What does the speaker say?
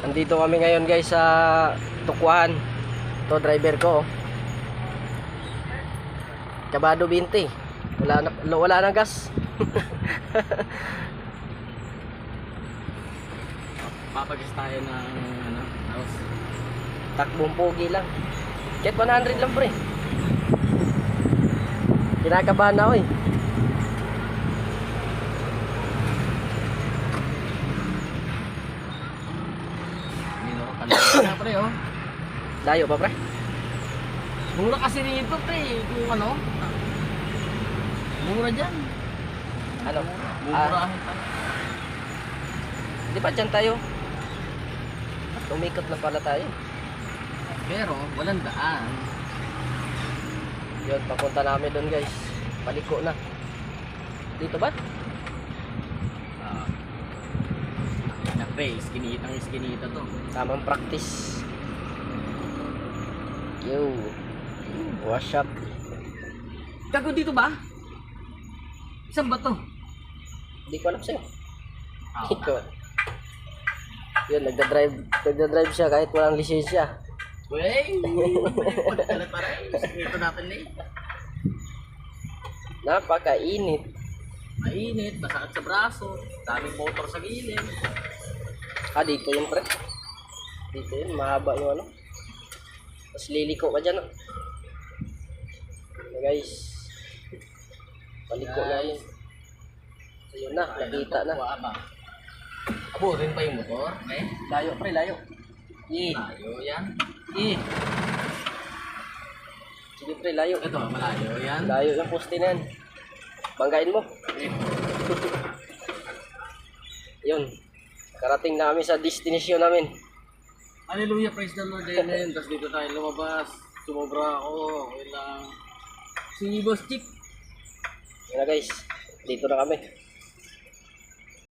Andito kami ngayon guys sa Tukwahan. To driver ko. Kabado 20. Wala na gas. Papagis tayo ng house. Takbong pogi lang. Kahit 100 lang pre. Kinakabahan na ako eh. Ano pre oh. Layo pa pre. Mura kasi nito pre, kung ano. Mura dyan. Ano? Mumurahin tayo. Di ba dyan tayo? Umikot na pala tayo. Pero walang daan. Yun, papunta namin doon guys. Paliko na. Dito ba? Na pre, iskinita to. Tamang practice. Yo. Wash up. Gago dito ba? Saan ba to? Hindi ko alam sa'yo. Hindi ko. Yun, nagda-drive siya kahit walang lisensya. Wey! Pagkalat pa rin. Sikreto natin na eh. Napakainit. Mainit, masakit sa braso. Daming motor sa gilid. Dito yun pre. Dito yun, mahaba yung ano. Tapos liliko ka dyan. Guys. Paliko namin. Ayun na, nakita na. Abutin pa yung motor. Okay? Layo pre, layo. Malayo yan. Sige pre, layo. Ito, malayo yan. Layo yung poste na yan. Banggain mo. Yun. Karating na kami sa destination namin. Hallelujah, praise the Lord. Amen. Tapos dito tayo lumabas. Sumobra ako. Okay lang. Si Boss Chick. Yun na guys. Dito na kami.